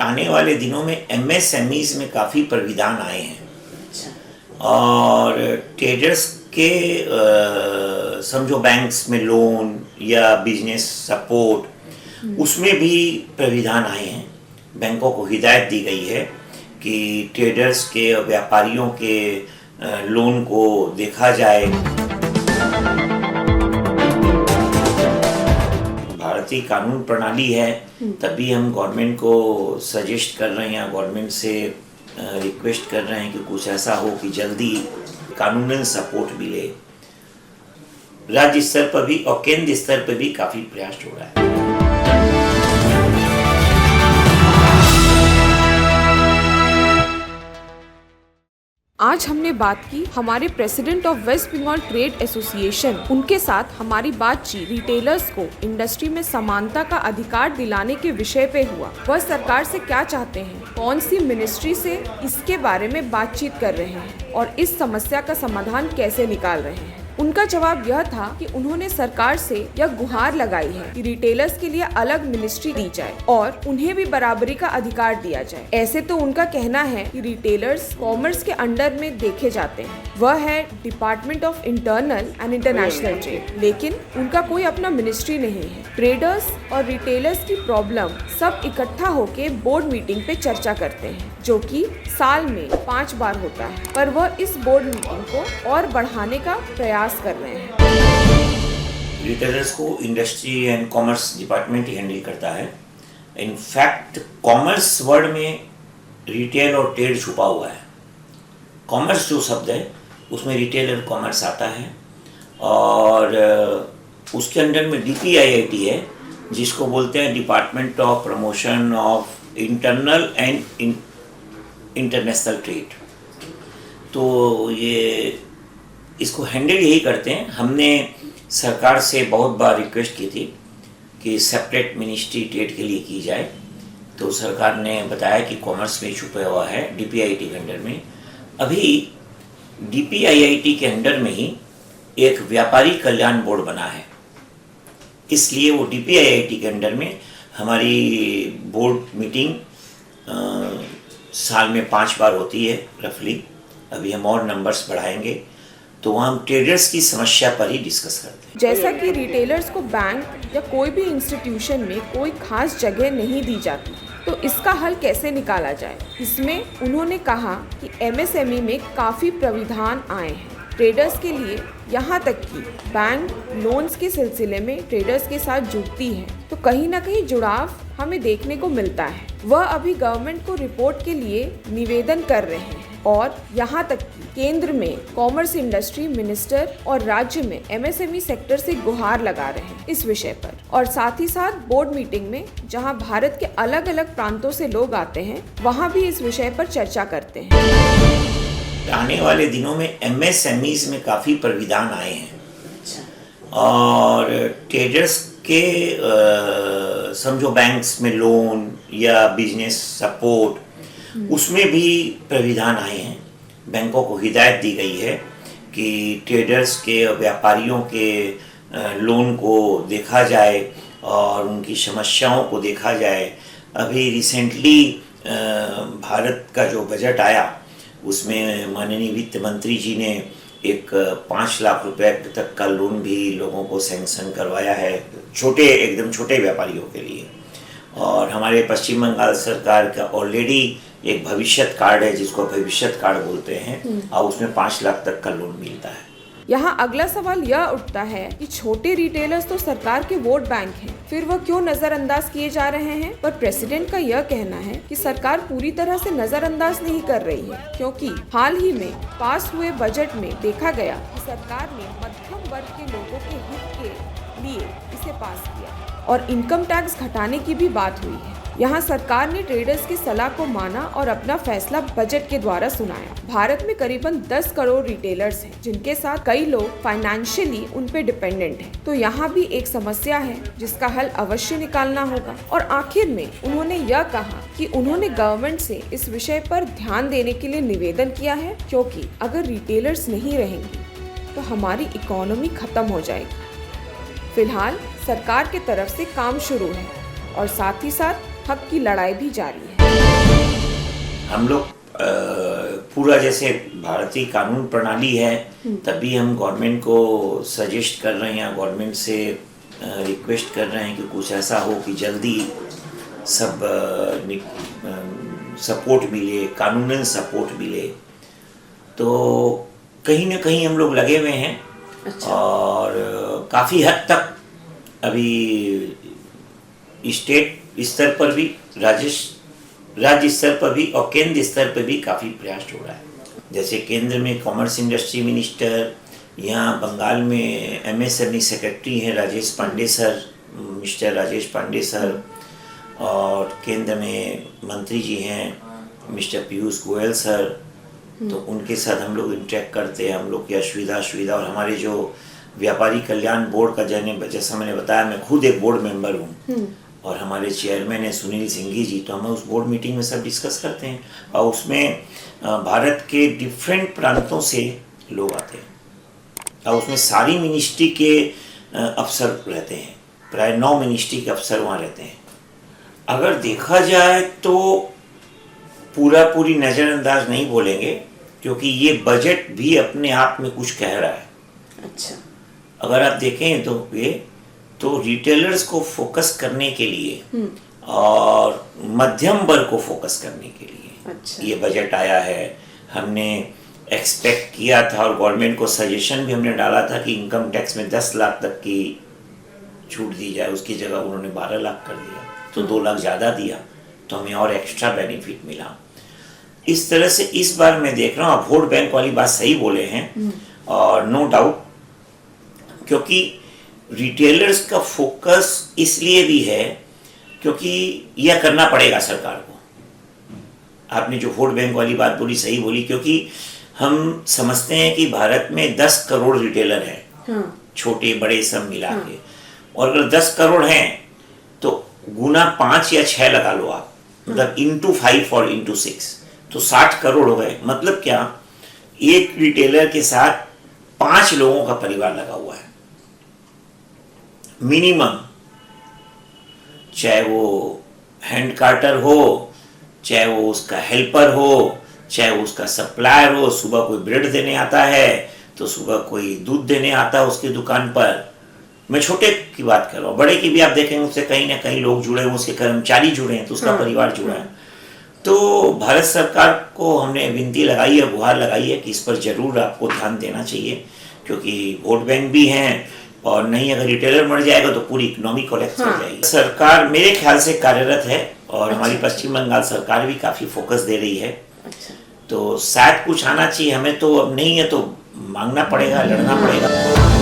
आने वाले दिनों में एमएसएमईज में काफ़ी प्राविधान आए हैं और ट्रेडर्स के समझो बैंक्स में लोन या बिजनेस सपोर्ट उसमें भी प्राविधान आए हैं। बैंकों को हिदायत दी गई है कि ट्रेडर्स के और व्यापारियों के लोन को देखा जाए। भारतीय कानून प्रणाली है, तभी हम गवर्नमेंट को सजेस्ट कर रहे हैं या गवर्नमेंट से रिक्वेस्ट कर रहे हैं कि कुछ ऐसा हो कि जल्दी कानूनन सपोर्ट मिले। राज्य स्तर पर भी और केंद्र स्तर पर भी काफ़ी प्रयास हो रहा है। आज हमने बात की हमारे president of west Bengal trade association, उनके साथ हमारी बातचीत रिटेलर्स को इंडस्ट्री में समानता का अधिकार दिलाने के विषय पे हुआ। वह सरकार से क्या चाहते हैं, कौन सी मिनिस्ट्री से इसके बारे में बातचीत कर रहे हैं और इस समस्या का समाधान कैसे निकाल रहे हैं। उनका जवाब यह था कि उन्होंने सरकार से यह गुहार लगाई है कि रिटेलर्स के लिए अलग मिनिस्ट्री दी जाए और उन्हें भी बराबरी का अधिकार दिया जाए। ऐसे तो उनका कहना है कि रिटेलर्स कॉमर्स के अंडर में देखे जाते हैं, वह है department of internal and international trade, लेकिन उनका कोई अपना मिनिस्ट्री नहीं है। ट्रेडर्स और रिटेलर्स की प्रॉब्लम सब इकट्ठा होके बोर्ड मीटिंग पे चर्चा करते हैं, जो कि साल में 5 बार होता है, पर वह इस बोर्ड मीटिंग को और बढ़ाने का प्रयास कर रहे हैं। रिटेलर्स को industry and commerce department he handle करता है। इनफैक्ट कॉमर्स वर्ड में रिटेल और ट्रेड छुपा हुआ है। कॉमर्स जो शब्द है उसमें रिटेल और कॉमर्स आता है और उसके अंदर में डीपीआईआईटी है, जिसको बोलते हैं department of promotion of internal and international trade. तो ये इसको हैंडल यही करते हैं। हमने सरकार से बहुत बार रिक्वेस्ट की थी कि सेपरेट मिनिस्ट्री ट्रेड के लिए की जाए, तो सरकार ने बताया कि कॉमर्स में छुपा हुआ है डीपीआईआईटी के अंडर में। अभी डीपीआईआईटी के अंडर में ही एक व्यापारी कल्याण बोर्ड बना है, इसलिए वो डीपीआईआईटी के अंडर में हमारी बोर्ड मीटिंग साल में 5 बार होती है रफली। अभी हम और नंबर्स बढ़ाएंगे तो वहाँ हम ट्रेडर्स की समस्या पर ही डिस्कस करते हैं। जैसा कि रिटेलर्स को बैंक या कोई भी इंस्टीट्यूशन में कोई खास जगह नहीं दी जाती, तो इसका हल कैसे निकाला जाए। इसमें उन्होंने कहा कि एमएसएमई में काफ़ी प्राविधान आए हैं ट्रेडर्स के लिए, यहाँ तक कि बैंक लोन्स के सिलसिले में ट्रेडर्स के साथ जुड़ती है, तो कहीं ना कहीं जुड़ाव हमें देखने को मिलता है। वह अभी गवर्नमेंट को रिपोर्ट के लिए निवेदन कर रहे हैं और यहाँ तक कि केंद्र में कॉमर्स इंडस्ट्री मिनिस्टर और राज्य में एमएसएमई सेक्टर से गुहार लगा रहे हैं इस विषय पर। और साथ ही साथ बोर्ड मीटिंग में जहाँ भारत के अलग अलग प्रांतों से लोग आते हैं, वहाँ भी इस विषय पर चर्चा करते हैं। आने वाले दिनों में एमएसएमईज में काफ़ी प्राविधान आए हैं और ट्रेडर्स के समझो बैंक्स में लोन या बिजनेस सपोर्ट उसमें भी प्राविधान आए हैं। बैंकों को हिदायत दी गई है कि ट्रेडर्स के और व्यापारियों के लोन को देखा जाए और उनकी समस्याओं को देखा जाए। अभी रिसेंटली भारत का जो बजट आया उसमें माननीय वित्त मंत्री जी ने एक 5 लाख रुपए तक का लोन भी लोगों को सैंक्शन करवाया है, एकदम छोटे व्यापारियों के लिए। और हमारे पश्चिम बंगाल सरकार का ऑलरेडी एक भविष्य कार्ड है, जिसको भविष्य कार्ड बोलते हैं, और उसमें 5 लाख तक का लोन मिलता है। यहाँ अगला सवाल यह उठता है कि छोटे रिटेलर्स तो सरकार के वोट बैंक हैं, फिर वह क्यों नजरअंदाज किए जा रहे हैं। पर प्रेसिडेंट का यह कहना है कि सरकार पूरी तरह से नजरअंदाज नहीं कर रही है, क्योंकि हाल ही में पास हुए बजट में देखा गया कि सरकार ने मध्यम वर्ग के लोगों के हित के लिए इसे पास किया और इनकम टैक्स घटाने की भी बात हुई है। यहाँ सरकार ने ट्रेडर्स की सलाह को माना और अपना फैसला बजट के द्वारा सुनाया। भारत में करीबन 10 करोड़ रिटेलर्स हैं, जिनके साथ कई लोग फाइनेंशियली उन पे डिपेंडेंट हैं। तो यहाँ भी एक समस्या है जिसका हल अवश्य निकालना होगा। और आखिर में उन्होंने यह कहा कि उन्होंने गवर्नमेंट से इस विषय पर ध्यान देने के लिए निवेदन किया है, क्योंकि अगर रिटेलर्स नहीं रहेंगे तो हमारी इकोनॉमी खत्म हो जाएगी। फिलहाल सरकार की तरफ से काम शुरू है और साथ ही साथ हक की लड़ाई भी जारी है। हम लोग पूरा जैसे भारतीय कानून प्रणाली है, तभी हम गवर्नमेंट को सजेस्ट कर रहे हैं या गवर्नमेंट से रिक्वेस्ट कर रहे हैं कि कुछ ऐसा हो कि जल्दी सब सपोर्ट मिले, कानूनन सपोर्ट मिले। तो कहीं ना कहीं हम लोग लगे हुए हैं। अच्छा। और काफ़ी हद तक अभी स्टेट स्तर पर भी, राज्य स्तर पर भी और केंद्र स्तर पर भी काफ़ी प्रयास हो रहा है। जैसे केंद्र में कॉमर्स इंडस्ट्री मिनिस्टर, यहाँ बंगाल में MSME सेक्रेटरी हैं Rajesh Pande sir, mister Rajesh Pande sir, और केंद्र में मंत्री जी हैं मिस्टर पीयूष गोयल सर। तो उनके साथ हम लोग इंटरेक्ट करते हैं, हम लोग की असुविधा और हमारे जो व्यापारी कल्याण बोर्ड का, जैसा मैंने बताया, मैं खुद एक बोर्ड मेंबर हूँ और हमारे चेयरमैन हैं सुनील सिंघी जी। तो हम उस बोर्ड मीटिंग में सब डिस्कस करते हैं और उसमें भारत के डिफरेंट प्रांतों से लोग आते हैं और उसमें सारी मिनिस्ट्री के अफसर रहते हैं, प्राय 9 मिनिस्ट्री के अफसर वहाँ रहते हैं। अगर देखा जाए तो पूरी नज़रअंदाज नहीं बोलेंगे, क्योंकि ये बजट भी अपने आप में कुछ कह रहा है। अच्छा। अगर आप देखें तो रिटेलर्स को फोकस करने के लिए और मध्यम वर्ग को फोकस करने के लिए ये बजट आया है। हमने एक्सपेक्ट किया था और गवर्नमेंट को सजेशन भी हमने डाला था कि इनकम टैक्स में 10 लाख तक की छूट दी जाए, उसकी जगह उन्होंने 12 लाख कर दिया, तो 2 लाख ज़्यादा दिया, तो हमें और एक्स्ट्रा बेनिफिट मिला। इस तरह से इस बार मैं देख रहा हूँ, वोट बैंक वाली बात सही बोले हैं और नो डाउट, क्योंकि रिटेलर्स का फोकस इसलिए भी है क्योंकि यह करना पड़ेगा सरकार को। आपने जो वोट बैंक वाली बात बोली सही बोली, क्योंकि हम समझते हैं कि भारत में 10 करोड़ रिटेलर हैं, छोटे बड़े सब मिला के, और अगर 10 करोड़ हैं तो गुना 5 या 6 लगा लो आप, मतलब इंटू 5 और इंटू 6, तो 60 करोड़ हो गए। मतलब क्या, एक रिटेलर के साथ 5 लोगों का परिवार लगा हुआ है मिनिमम, चाहे वो हैंड कार्टर हो, चाहे वो उसका हेल्पर हो, चाहे वो उसका सप्लायर हो। सुबह कोई ब्रेड देने आता है तो सुबह कोई दूध देने आता है उसकी दुकान पर। मैं छोटे की बात कर रहा हूँ, बड़े की भी आप देखेंगे उससे कहीं ना कहीं लोग जुड़े हैं, उसके कर्मचारी जुड़े हैं, तो उसका परिवार जुड़ा है। तो भारत सरकार को हमने विनती लगाई है, गुहार लगाई है कि इस पर जरूर आपको ध्यान देना चाहिए, क्योंकि वोट बैंक भी हैं और नहीं अगर रिटेलर मर जाएगा तो पूरी इकोनॉमी कोलैप्स हो जाएगी। सरकार मेरे ख्याल से कार्यरत है और हमारी पश्चिम बंगाल सरकार भी काफ़ी फोकस दे रही है। तो शायद कुछ आना चाहिए हमें, तो अब नहीं है तो मांगना पड़ेगा, लड़ना पड़ेगा।